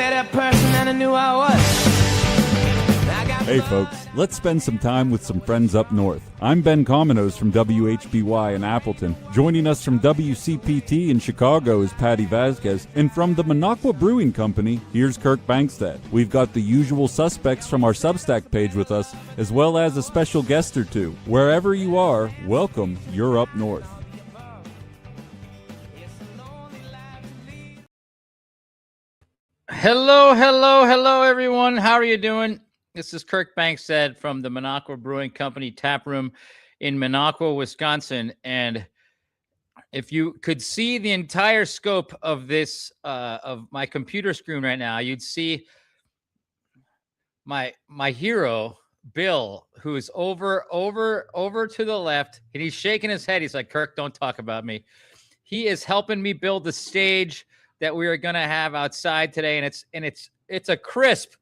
better person than I knew I was. Hey folks, let's spend some time with some friends up north. I'm Ben Cominos from WHBY in Appleton. Joining us from WCPT in Chicago is Patty Vasquez, and from the Minocqua Brewing Company, here's Kirk Bangstad. We've got the usual suspects from our Substack page with us, as well as a special guest or two. Wherever you are, welcome, you're up north. Hello, everyone. How are you doing? This is Kirk Bangstad from the Minocqua Brewing Company Tap Room in Minocqua, Wisconsin. And if you could see the entire scope of this, of my computer screen right now, you'd see my hero, Bill, who is over to the left, and he's shaking his head. He's like, Kirk, don't talk about me. He is helping me build the stage that we are going to have outside today. And it's a crisp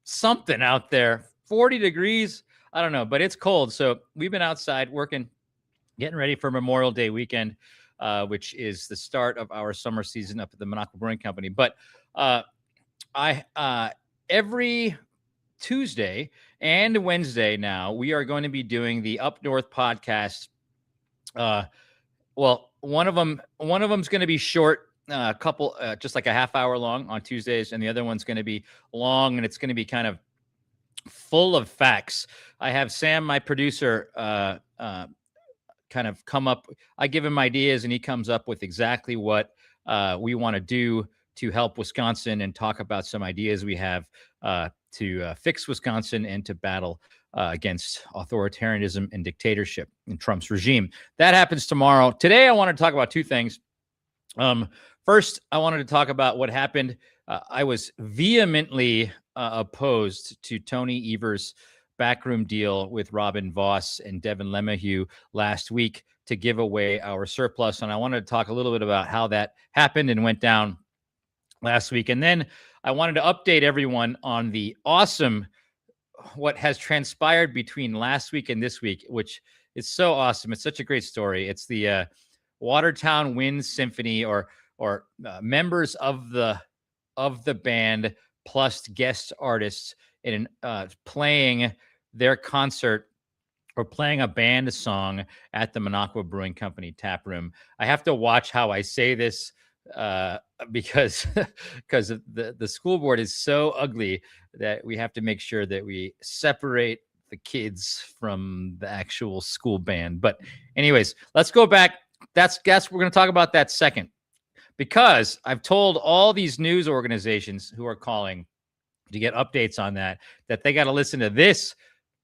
something out there, 40 degrees. I don't know, but it's cold. So we've been outside working, getting ready for Memorial Day weekend, which is the start of our summer season up at the Minocqua Brewing Company. But every Tuesday and Wednesday now, we are going to be doing the Up North podcast. Well, one of them's going to be short, couple, just like a half hour long on Tuesdays, and the other one's going to be long, and it's going to be kind of full of facts. I have Sam, my producer, kind of come up. I give him ideas, and he comes up with exactly what we want to do to help Wisconsin and talk about some ideas we have to fix Wisconsin and to battle against authoritarianism and dictatorship in Trump's regime. That happens tomorrow. Today, I want to talk about two things. First, I wanted to talk about what happened. I was vehemently opposed to Tony Evers' backroom deal with Robin Voss and Devin LeMahieu last week to give away our surplus. And I wanted to talk a little bit about how that happened and went down last week. And then I wanted to update everyone on the awesome what has transpired between last week and this week, which is so awesome. It's such a great story. It's the Watertown Wind Symphony, or members of the band plus guest artists in playing their concert or playing a band song at the Minocqua Brewing Company Tap Room. I have to watch how I say this because the school board is so ugly that we have to make sure that we separate the kids from the actual school band. But anyways, let's go back. We're going to talk about that second, because I've told all these news organizations who are calling to get updates on that they got to listen to this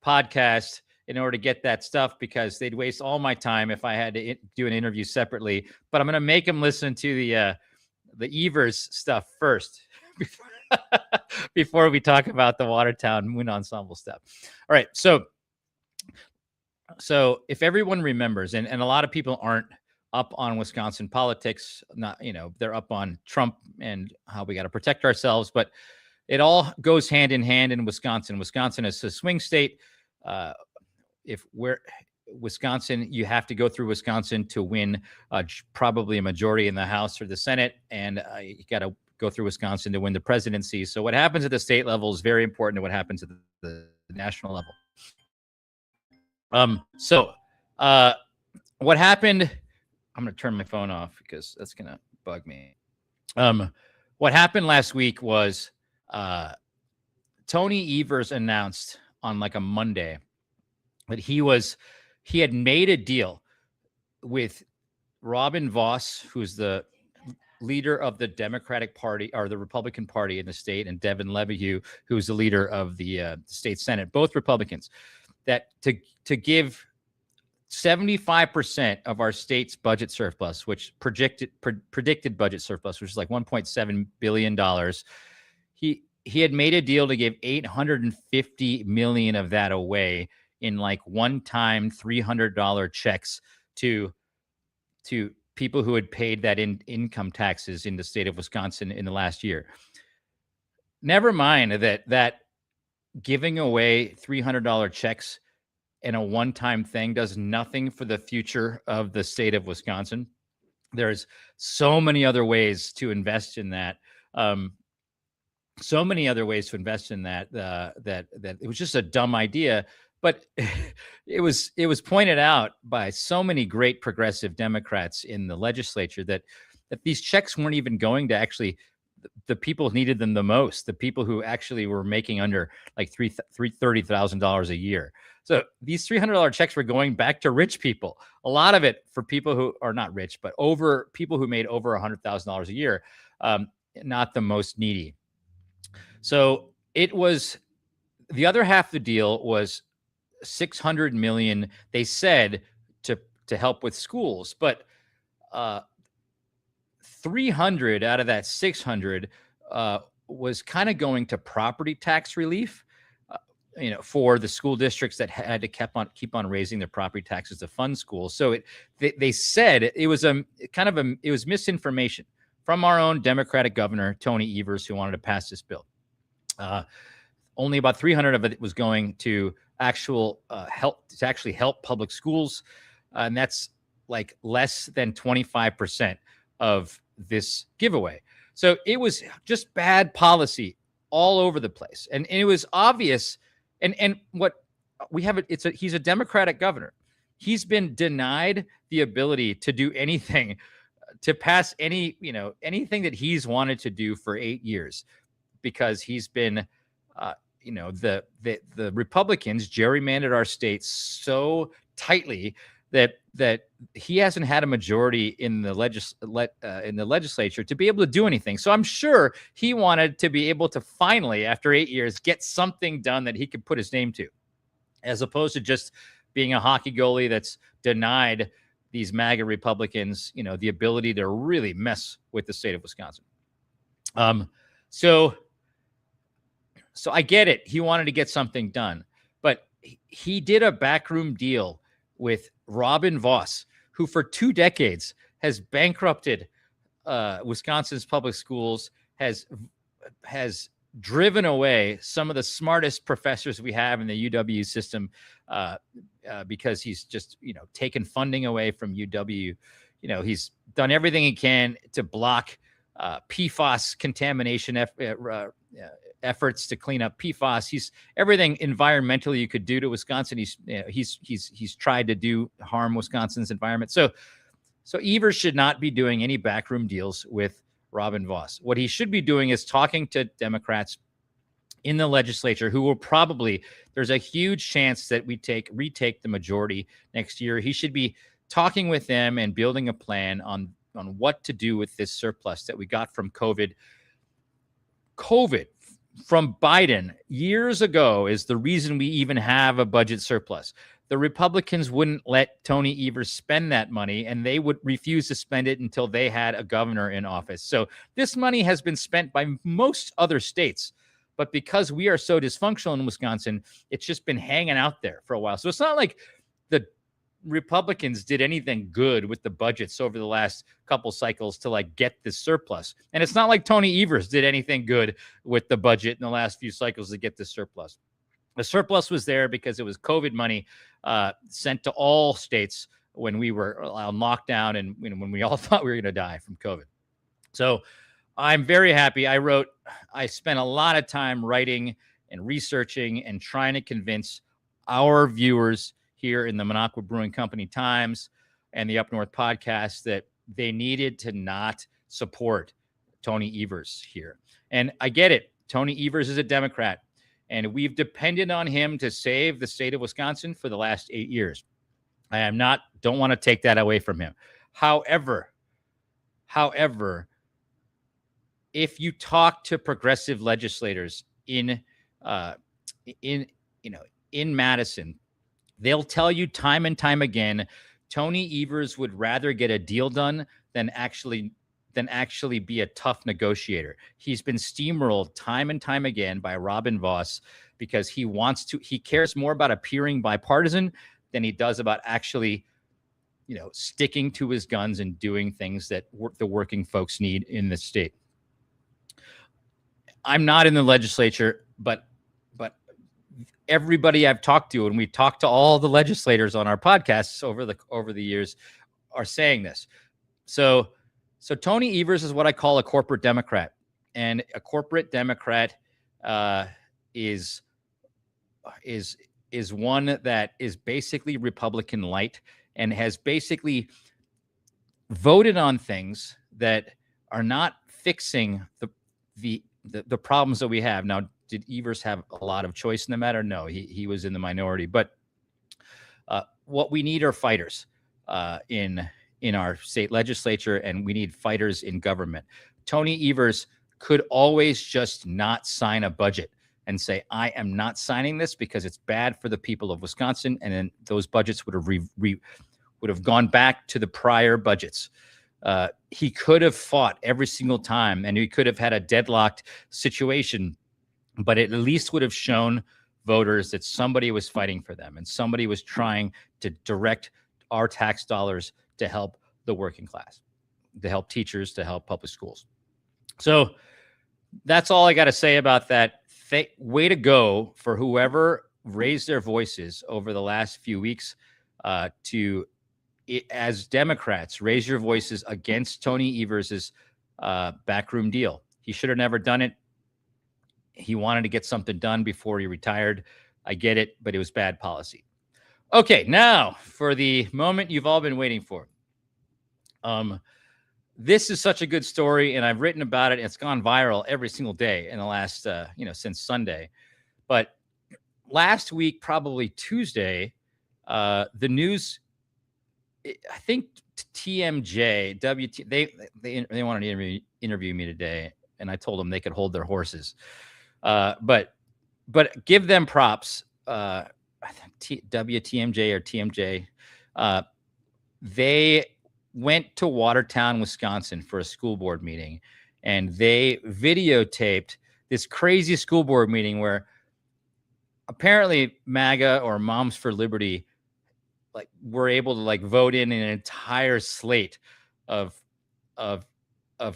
podcast in order to get that stuff, because they'd waste all my time if I had to do an interview separately. But I'm going to make them listen to the Evers stuff first before we talk about the Watertown Wind Ensemble stuff. All right. So if everyone remembers, and a lot of people aren't up on Wisconsin politics, they're up on Trump and how we got to protect ourselves, but it all goes hand in hand in Wisconsin. Wisconsin is a swing state. Wisconsin, you have to go through Wisconsin to win probably a majority in the House or the Senate, and you got to go through Wisconsin to win the presidency. So what happens at the state level is very important to what happens at the national level. What happened? I'm going to turn my phone off because that's going to bug me. What happened last week was Tony Evers announced on like a Monday that he had made a deal with Robin Voss, who's the leader of the Democratic Party or the Republican Party in the state, and Devin LeMahieu, who's the leader of the state Senate, both Republicans, that to give 75% of our state's budget surplus, which predicted budget surplus, which is like $1.7 billion. He had made a deal to give $850 million of that away in like one-time $300 checks to people who had paid that income taxes in the state of Wisconsin in the last year. Never mind that giving away $300 checks and a one-time thing does nothing for the future of the state of Wisconsin. There's so many other ways to invest in that. So many other ways to invest in that, that it was just a dumb idea. But it was pointed out by so many great progressive Democrats in the legislature that these checks weren't even going to actually the people who needed them the most, the people who actually were making under like $30,000 a year. So these $300 checks were going back to rich people. A lot of it for people who are not rich, but over people who made over $100,000 a year, not the most needy. So it was the other half of the deal was $600 million. They said to help with schools, but 300 out of that 600 was kind of going to property tax relief, for the school districts that had to keep on raising their property taxes to fund schools. So they said it was it was misinformation from our own Democratic governor, Tony Evers, who wanted to pass this bill. Only about 300 of it was going to actually help public schools. And that's like less than 25% of this giveaway. So it was just bad policy all over the place. And it was obvious. And what we have, he's a Democratic governor. He's been denied the ability to do anything, to pass anything that he's wanted to do for 8 years, because he's been, the Republicans gerrymandered our state so tightly that he hasn't had a majority in the legislature to be able to do anything. So I'm sure he wanted to be able to finally, after 8 years, get something done that he could put his name to, as opposed to just being a hockey goalie that's denied these MAGA Republicans, the ability to really mess with the state of Wisconsin. So I get it. He wanted to get something done, but he did a backroom deal with Robin Vos, who for 2 decades has bankrupted Wisconsin's public schools, has driven away some of the smartest professors we have in the UW system, because he's just, taken funding away from UW. He's done everything he can to block PFAS contamination efforts to clean up PFAS. He's everything environmentally you could do to Wisconsin. He's tried to harm Wisconsin's environment. So Evers should not be doing any backroom deals with Robin Vos. What he should be doing is talking to Democrats in the legislature who will probably, there's a huge chance that we retake the majority next year. He should be talking with them and building a plan on what to do with this surplus that we got from COVID from Biden years ago is the reason we even have a budget surplus. The Republicans wouldn't let Tony Evers spend that money, and they would refuse to spend it until they had a governor in office. So this money has been spent by most other states, but because we are so dysfunctional in Wisconsin, it's just been hanging out there for a while. So it's not like the Republicans did anything good with the budgets over the last couple cycles to get this surplus. And it's not like Tony Evers did anything good with the budget in the last few cycles to get this surplus. The surplus was there because it was COVID money sent to all states when we were on lockdown and when we all thought we were going to die from COVID. So I'm very happy. I spent a lot of time writing and researching and trying to convince our viewers here in the Minocqua Brewing Company Times and the Up North podcast that they needed to not support Tony Evers here. And I get it. Tony Evers is a Democrat, and we've depended on him to save the state of Wisconsin for the last 8 years. Don't want to take that away from him. However, if you talk to progressive legislators in Madison, they'll tell you time and time again, Tony Evers would rather get a deal done than actually be a tough negotiator. He's been steamrolled time and time again by Robin Vos because he cares more about appearing bipartisan than he does about actually, sticking to his guns and doing things that the working folks need in the state. I'm not in the legislature, but everybody I've talked to, and we talked to all the legislators on our podcasts over the years, are saying this. So Tony Evers is what I call a corporate Democrat, and a corporate Democrat is one that is basically Republican light and has basically voted on things that are not fixing the problems that we have. Now, did Evers have a lot of choice in the matter? No, he was in the minority. But what we need are fighters in our state legislature, and we need fighters in government. Tony Evers could always just not sign a budget and say, I am not signing this because it's bad for the people of Wisconsin. And then those budgets would have gone back to the prior budgets. He could have fought every single time, and he could have had a deadlocked situation, but it at least would have shown voters that somebody was fighting for them and somebody was trying to direct our tax dollars to help the working class, to help teachers, to help public schools. So that's all I got to say about that. Way to go for whoever raised their voices over the last few weeks as Democrats, raise your voices against Tony Evers's backroom deal. He should have never done it. He wanted to get something done before he retired. I get it, but it was bad policy. Okay, now for the moment you've all been waiting for. This is such a good story, and I've written about it. It's gone viral every single day in the last, since Sunday. But last week, probably Tuesday, the news, I think TMJ, they wanted to interview me today, and I told them they could hold their horses. But give them props. I think WTMJ or TMJ, they went to Watertown, Wisconsin for a school board meeting, and they videotaped this crazy school board meeting where apparently MAGA or Moms for Liberty were able to vote in an entire slate of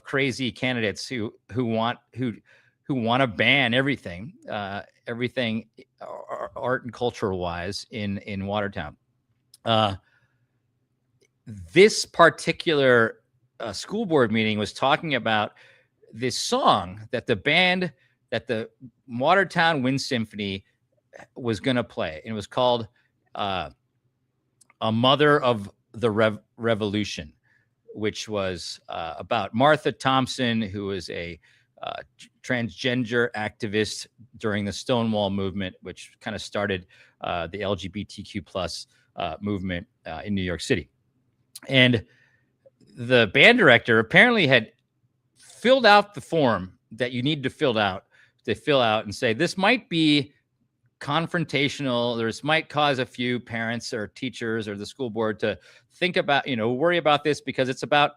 crazy candidates who want to ban everything art and cultural wise in Watertown. This particular school board meeting was talking about this song that the Watertown Wind Symphony was going to play. And it was called A Mother of the Revolution, which was about Martha Thompson, who was a transgender activist during the Stonewall movement, which kind of started the LGBTQ plus movement in New York City. And the band director apparently had filled out the form that you need to fill out and say, this might be confrontational. This might cause a few parents or teachers or the school board to think about, worry about this because it's about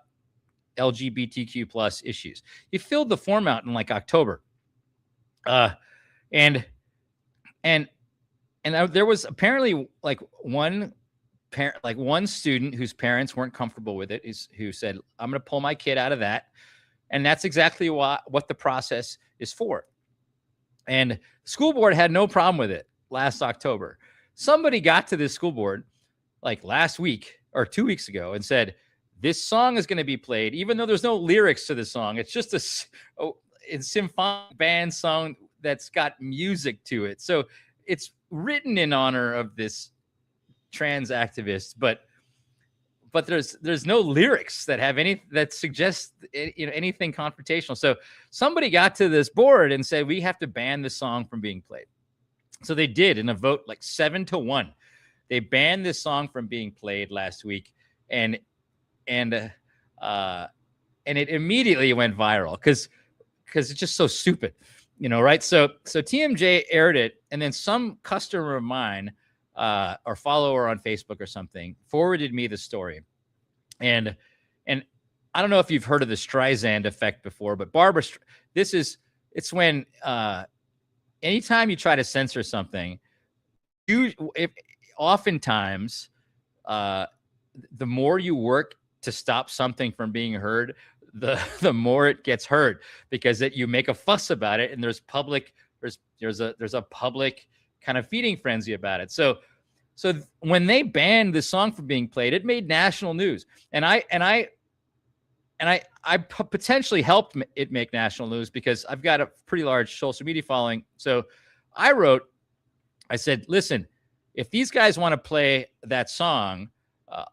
LGBTQ plus issues. He filled the form out in October. And there was apparently one student whose parents weren't comfortable with it who said, I'm going to pull my kid out of that. And that's exactly what the process is for. And the school board had no problem with it last October. Somebody got to this school board last week or 2 weeks ago and said, this song is going to be played, even though there's no lyrics to the song. It's just a symphonic band song that's got music to it. So it's written in honor of this trans activist, but there's no lyrics that suggest anything confrontational. So somebody got to this board and said, we have to ban the song from being played. So they did in a vote 7-1. They banned this song from being played last week, and it immediately went viral because it's just so stupid, right? So TMJ aired it, and then some customer of mine or follower on Facebook or something forwarded me the story. And I don't know if you've heard of the Streisand effect before, but it's when anytime you try to censor something, oftentimes the more you work to stop something from being heard, the more it gets heard, because you make a fuss about it, and there's a public kind of feeding frenzy about it. So when they banned this song from being played, it made national news. And I potentially helped it make national news because I've got a pretty large social media following. So I said, listen, if these guys want to play that song,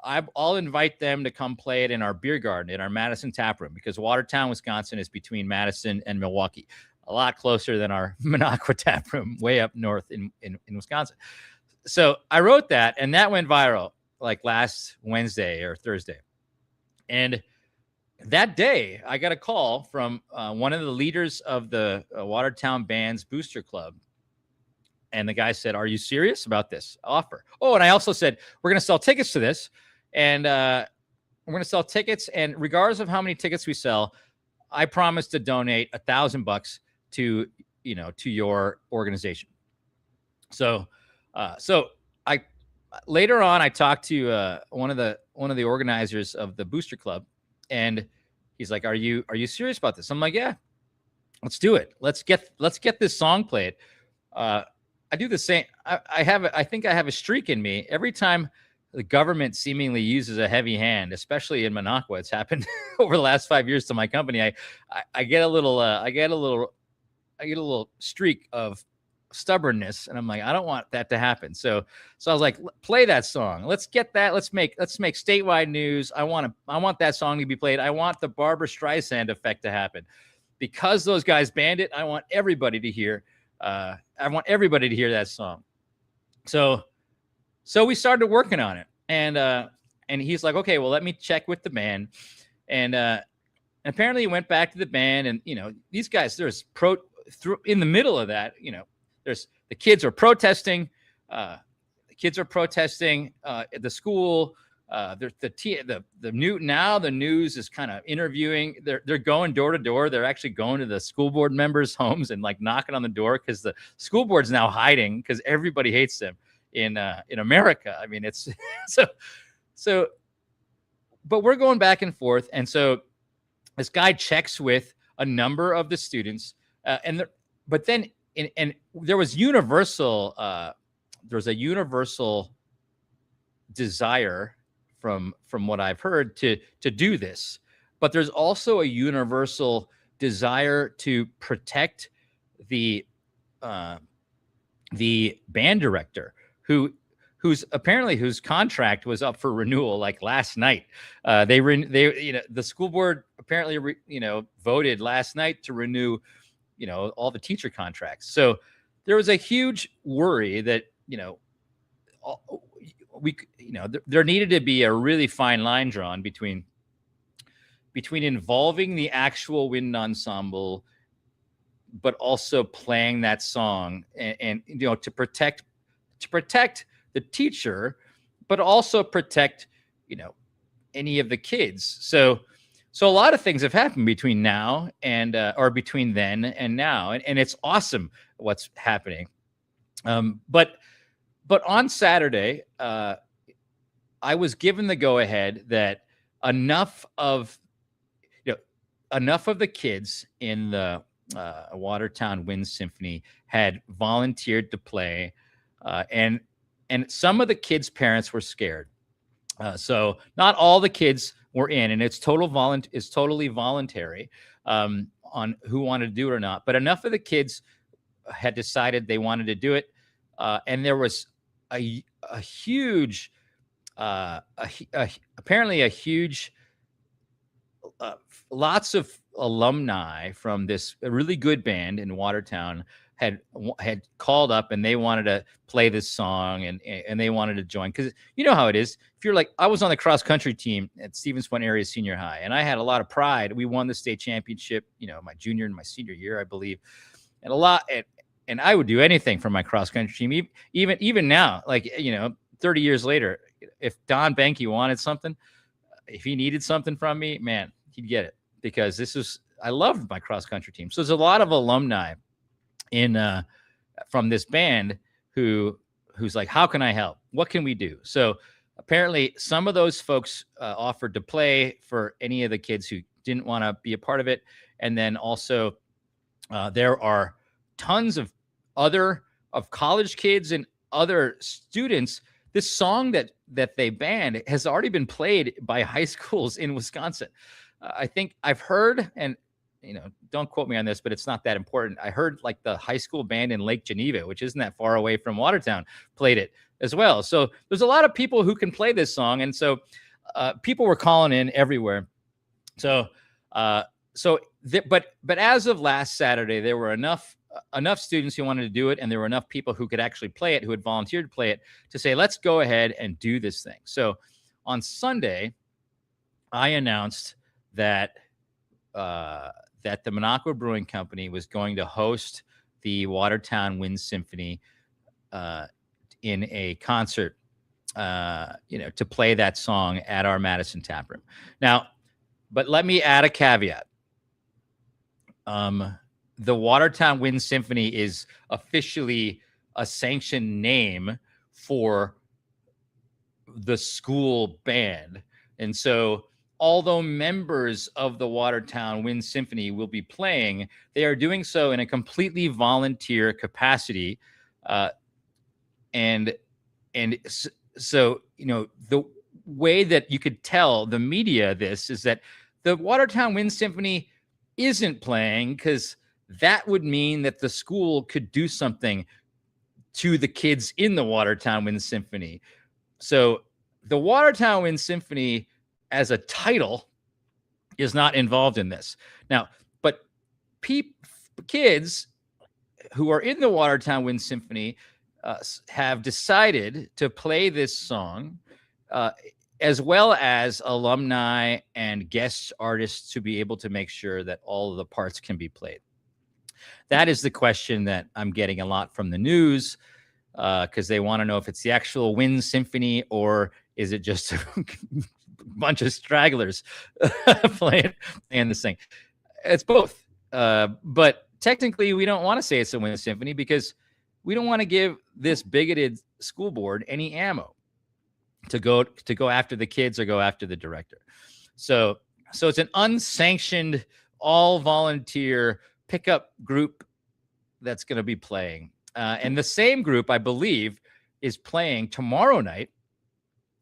I'll invite them to come play it in our beer garden, in our Madison tap room, because Watertown, Wisconsin is between Madison and Milwaukee, a lot closer than our Minocqua tap room way up north in Wisconsin. So I wrote that, and that went viral like last Wednesday or Thursday. And that day, I got a call from one of the leaders of the Watertown Band's Booster Club. And the guy said, are you serious about this offer? Oh, and I also said, we're going to sell tickets to this. And we're going to sell tickets. And regardless of how many tickets we sell, I promise to donate $1,000 to your organization. So I later on, I talked to one of the organizers of the Booster Club, and he's like, are you serious about this? I'm like, yeah, let's do it. Let's get this song played. I do the same. I think I have a streak in me. Every time the government seemingly uses a heavy hand, especially in Minocqua, it's happened over the last 5 years to my company. I get a little streak of stubbornness, and I'm like, I don't want that to happen. So I was like, play that song. Let's get that. Let's make statewide news. I want that song to be played. I want the Barbra Streisand effect to happen, because those guys banned it. I want everybody to hear. I want everybody to hear that song. So we started working on it, and he's like, okay, well, let me check with the band. And apparently he went back to the band, and these guys, there's in the middle of that, there's the kids are protesting. The the school. The news is kind of interviewing. They're going door to door. They're actually going to the school board members' homes and like knocking on the door, because the school board's now hiding because everybody hates them in America. I mean, it's so. But we're going back and forth, and so this guy checks with a number of the students, but then there was universal. There's a universal desire from what I've heard to do this, but there's also a universal desire to protect the band director whose contract was up for renewal like last night. The school board apparently voted last night to renew all the teacher contracts. So there was a huge worry that there needed to be a really fine line drawn between involving the actual wind ensemble, but also playing that song and to protect the teacher, but also protect any of the kids. So a lot of things have happened between now and or between then and now, and it's awesome what's happening. But on Saturday, I was given the go-ahead that enough of the kids in the Watertown Wind Symphony had volunteered to play, and some of the kids' parents were scared. So not all the kids were in, and it's totally voluntary on who wanted to do it or not. But enough of the kids had decided they wanted to do it, and there was a huge, apparently a huge, lots of alumni from this really good band in Watertown had called up, and they wanted to play this song, and they wanted to join, because you know how it is. If you're like, I was on the cross country team at Stevens Point Area Senior High, and I had a lot of pride. We won the state championship, my junior and my senior year, I believe, and a lot. And I would do anything for my cross country team, even now, 30 years later. If Don Benke wanted something, if he needed something from me, man, he'd get it, because I loved my cross country team. So there's a lot of alumni from this band who's like, how can I help? What can we do? So apparently some of those folks offered to play for any of the kids who didn't want to be a part of it. And then also there are tons of college kids and other students. This song that they banned has already been played by high schools in Wisconsin. I think I've heard, and don't quote me on this, but it's not that important. I heard like the high school band in Lake Geneva, which isn't that far away from Watertown, played it as well. So there's a lot of people who can play this song, and so people were calling in everywhere. So but as of last Saturday, there were enough students who wanted to do it, and there were enough people who could actually play it, who had volunteered to play it, to say, let's go ahead and do this thing. So on Sunday, I announced that that the Minocqua Brewing Company was going to host the Watertown Wind Symphony in a concert, to play that song at our Madison tap room. Now, but let me add a caveat. The Watertown Wind Symphony is officially a sanctioned name for the school band. And so although members of the Watertown Wind Symphony will be playing, they are doing so in a completely volunteer capacity. And so, the way that you could tell the media this is that the Watertown Wind Symphony isn't playing, because that would mean that the school could do something to the kids in the Watertown Wind Symphony. So the Watertown Wind Symphony as a title is not involved in this. Now, but kids who are in the Watertown Wind Symphony have decided to play this song, as well as alumni and guest artists, to be able to make sure that all of the parts can be played. That is the question that I'm getting a lot from the news, because they want to know if it's the actual Wind Symphony or is it just a bunch of stragglers playing this thing. It's both. But technically, we don't want to say it's a Wind Symphony, because we don't want to give this bigoted school board any ammo to go after the kids or go after the director. So it's an unsanctioned, all volunteer pickup group that's going to be playing. And the same group, I believe, is playing tomorrow night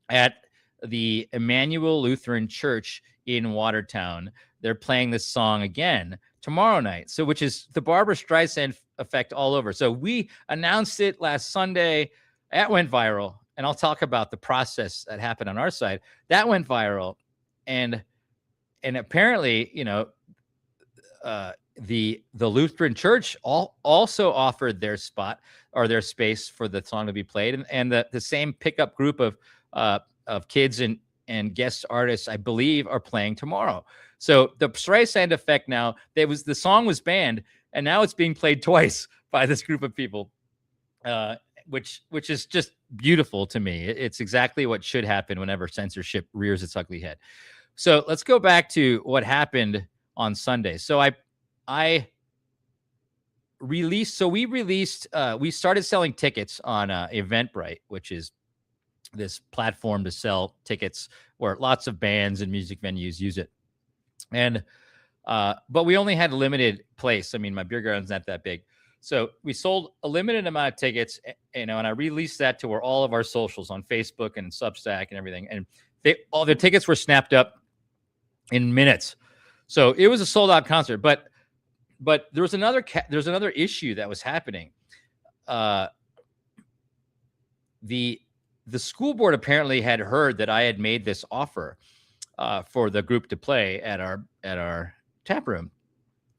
at the Emmanuel Lutheran Church in Watertown. They're playing this song again tomorrow night. So, which is the Barbra Streisand effect all over. So we announced it last Sunday. That went viral. And I'll talk about the process that happened on our side. That went viral. And apparently, the Lutheran Church also offered their spot or their space for the song to be played. And the same pickup group of kids and guest artists, I believe, are playing tomorrow. So the Streisand effect now, the song was banned, and now it's being played twice by this group of people, which is just beautiful to me. It's exactly what should happen whenever censorship rears its ugly head. So let's go back to what happened on Sunday. So we started selling tickets on Eventbrite, which is this platform to sell tickets where lots of bands and music venues use it. And but we only had a limited place. I mean, my beer garden's not that big. So we sold a limited amount of tickets, and I released that to all of our socials on Facebook and Substack and everything. And all the tickets were snapped up in minutes. So it was a sold out concert. But there was another issue that was happening. The school board apparently had heard that I had made this offer for the group to play at our tap room,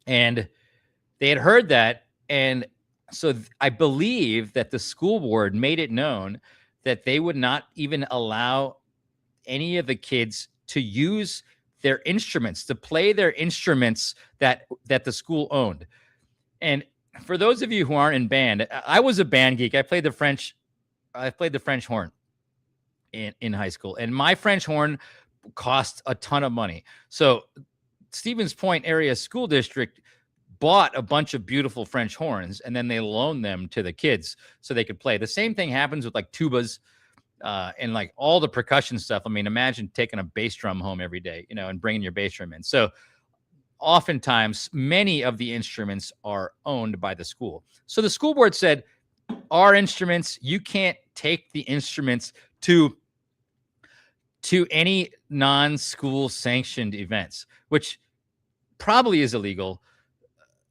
and they had heard that. And so I believe that the school board made it known that they would not even allow any of the kids to use their instruments, to play their instruments that the school owned. And for those of you who aren't in band, I was a band geek. I played the French horn in high school, and my French horn cost a ton of money. So Stevens Point Area School District bought a bunch of beautiful French horns, and then they loaned them to the kids so they could play. The same thing happens with like tubas and like all the percussion stuff. I mean, imagine taking a bass drum home every day, and bringing your bass drum in. So oftentimes, many of the instruments are owned by the school. So the school board said, our instruments, you can't take the instruments to to any non-school sanctioned events, which probably is illegal.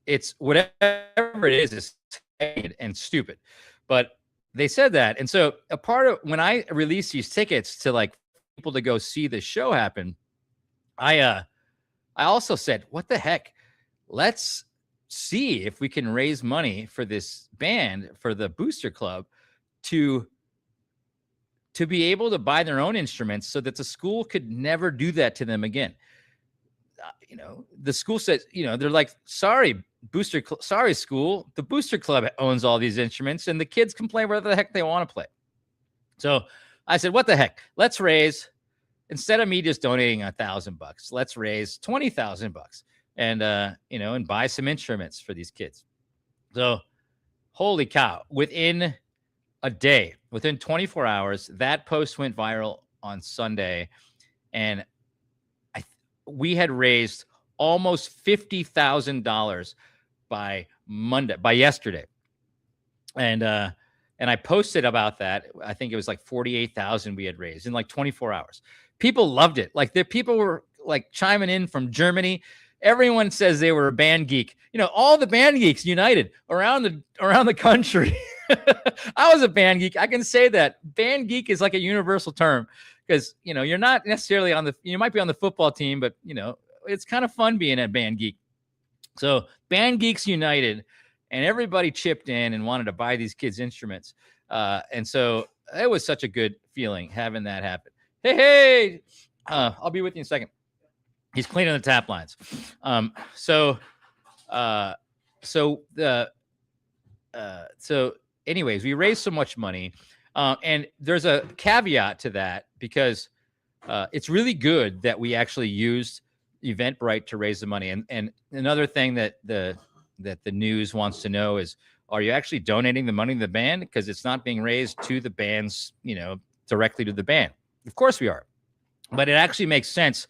It's whatever it is and stupid. But they said that. And so a part of when I released these tickets to like people to go see the show happen, I also said, what the heck? Let's see if we can raise money for this band, for the Booster Club, to be able to buy their own instruments so that the school could never do that to them again. The school says, they're like, sorry, sorry, school. The Booster Club owns all these instruments and the kids can play whatever the heck they want to play. So I said, what the heck? Let's raise, instead of me just donating $1,000, let's raise $20,000 and, and buy some instruments for these kids. So holy cow, within a day, within 24 hours, that post went viral on Sunday. And we had raised almost $50,000 by yesterday. And I posted about that. I think it was like 48,000 we had raised in like 24 hours. People loved it. Like the people were like chiming in from Germany. Everyone says they were a band geek. All the band geeks united around the country. I was a band geek. I can say that band geek is like a universal term because, you're not necessarily you might be on the football team, but it's kind of fun being a band geek. So band geeks united and everybody chipped in and wanted to buy these kids instruments. And so it was such a good feeling having that happen. Hey, I'll be with you in a second. He's cleaning the tap lines. So anyways, we raised so much money. And there's a caveat to that because it's really good that we actually used Eventbrite to raise the money. And another thing that the news wants to know is, are you actually donating the money to the band? Because it's not being raised to the bands, directly to the band. Of course we are. But it actually makes sense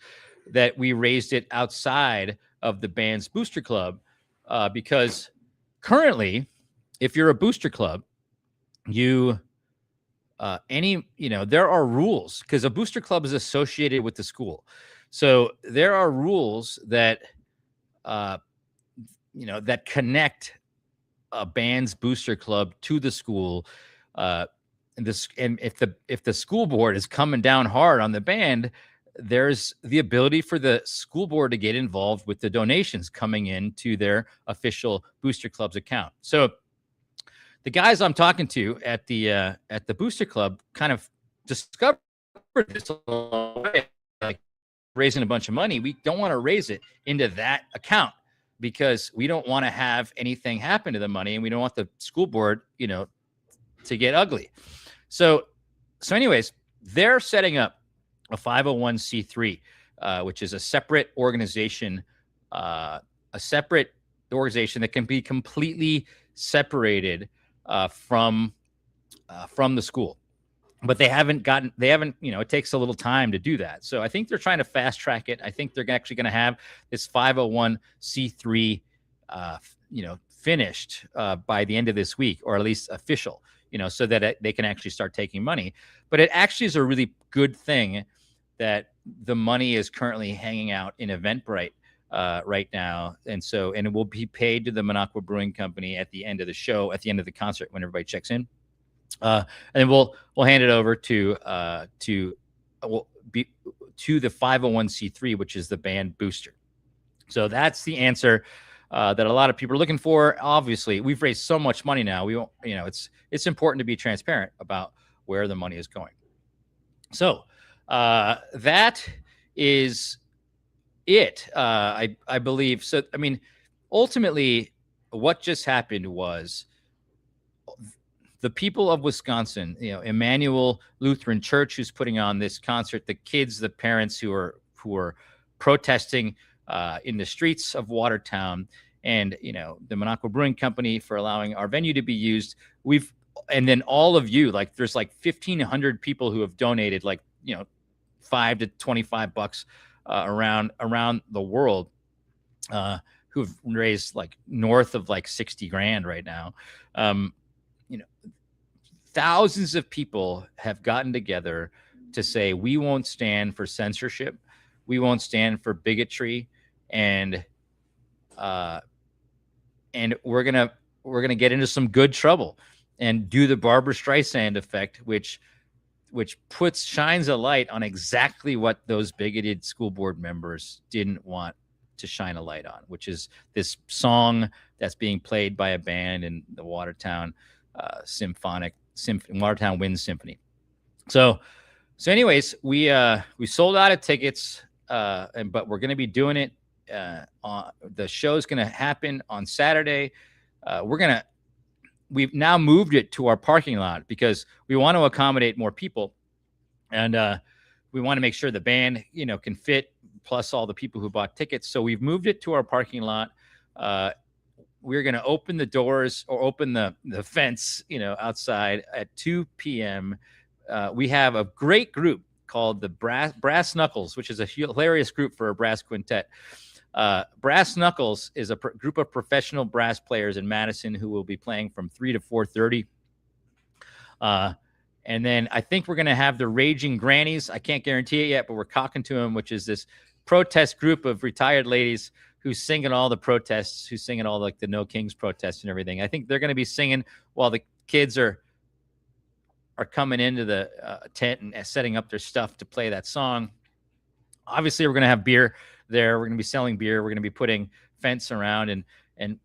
that we raised it outside of the band's Booster Club because currently, if you're a Booster Club, there are rules because a Booster Club is associated with the school. So there are rules that, that connect a band's Booster Club to the school. And if the school board is coming down hard on the band, there's the ability for the school board to get involved with the donations coming into their official Booster Club's account. So the guys I'm talking to at the Booster Club kind of discovered this along the way, like raising a bunch of money. We don't want to raise it into that account because we don't want to have anything happen to the money, and we don't want the school board, to get ugly. So anyways, they're setting up a 501c3, which is a separate organization that can be completely separated from the school. But they haven't, it takes a little time to do that. So I think they're trying to fast track it. I think they're actually going to have this 501c3, finished by the end of this week, or at least official, so that they can actually start taking money. But it actually is a really good thing that the money is currently hanging out in Eventbrite right now. And it will be paid to the Minocqua Brewing Company at the end of the show, at the end of the concert, when everybody checks in. And then we'll hand it over to the 501c3, which is the band Booster. So that's the answer that a lot of people are looking for. Obviously, we've raised so much money now. We won't, it's important to be transparent about where the money is going. So that is it. I believe so. I mean, ultimately, what just happened was the people of Wisconsin, Emmanuel Lutheran Church, who's putting on this concert, the kids, the parents who are protesting in the streets of Watertown, and the Minocqua Brewing Company for allowing our venue to be used. And then all of you, like there's like 1,500 people who have donated, like $5 to $25 around the world, who've raised like north of like 60 grand right now. Thousands of people have gotten together to say we won't stand for censorship, we won't stand for bigotry, and we're gonna get into some good trouble and do the Barbara Streisand effect, which shines a light on exactly what those bigoted school board members didn't want to shine a light on, which is this song that's being played by a band in the Watertown Watertown Wind Symphony. So anyways, we sold out of tickets, but we're going to be doing it. The show's going to happen on Saturday. We've now moved it to our parking lot because we want to accommodate more people, and we want to make sure the band, can fit, plus all the people who bought tickets. So we've moved it to our parking lot. We're going to open the doors or open the fence, outside at 2 p.m. We have a great group called the Brass Knuckles, which is a hilarious group for a brass quintet. Brass Knuckles is a group of professional brass players in Madison who will be playing from 3 to 4:30. And then I think we're going to have the Raging Grannies. I can't guarantee it yet, but we're talking to them, which is this protest group of retired ladies who sing at all the protests, who sing at all the No Kings protests and everything. I think they're going to be singing while the kids are coming into the tent and setting up their stuff to play that song. Obviously, we're going to have beer there. We're going to be selling beer. We're going to be putting fence around, and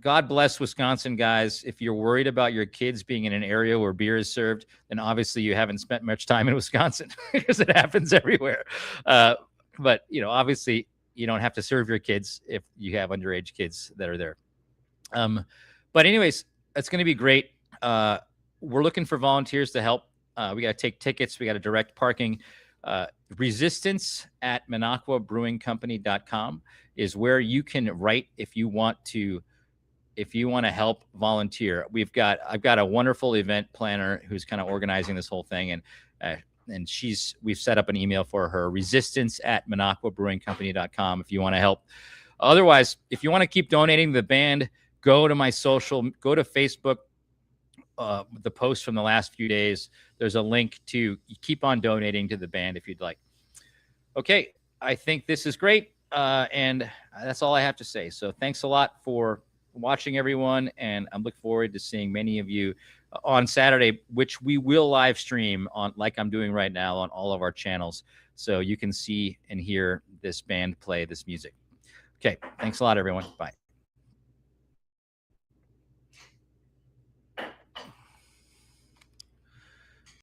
God bless Wisconsin, guys. If you're worried about your kids being in an area where beer is served, then obviously you haven't spent much time in Wisconsin because it happens everywhere. But, obviously you don't have to serve your kids if you have underage kids that are there. But anyways, it's going to be great. We're looking for volunteers to help. We got to take tickets. We got to direct parking. Resistance at MinocquaBrewingCompany.com is where you can write if you want to help volunteer. I've got a wonderful event planner who's kind of organizing this whole thing, and we've set up an email for her, resistance at MinocquaBrewingCompany.com, if you want to help. Otherwise, if you want to keep donating to the band, go to my social, go to Facebook, the post from the last few days. There's a link to keep on donating to the band if you'd like. Okay, I think this is great, and that's all I have to say. So thanks a lot for watching, everyone, and I'm looking forward to seeing many of you on Saturday, which we will live stream on, like I'm doing right now, on all of our channels, so you can see and hear this band play this music. Okay, thanks a lot, everyone. Bye.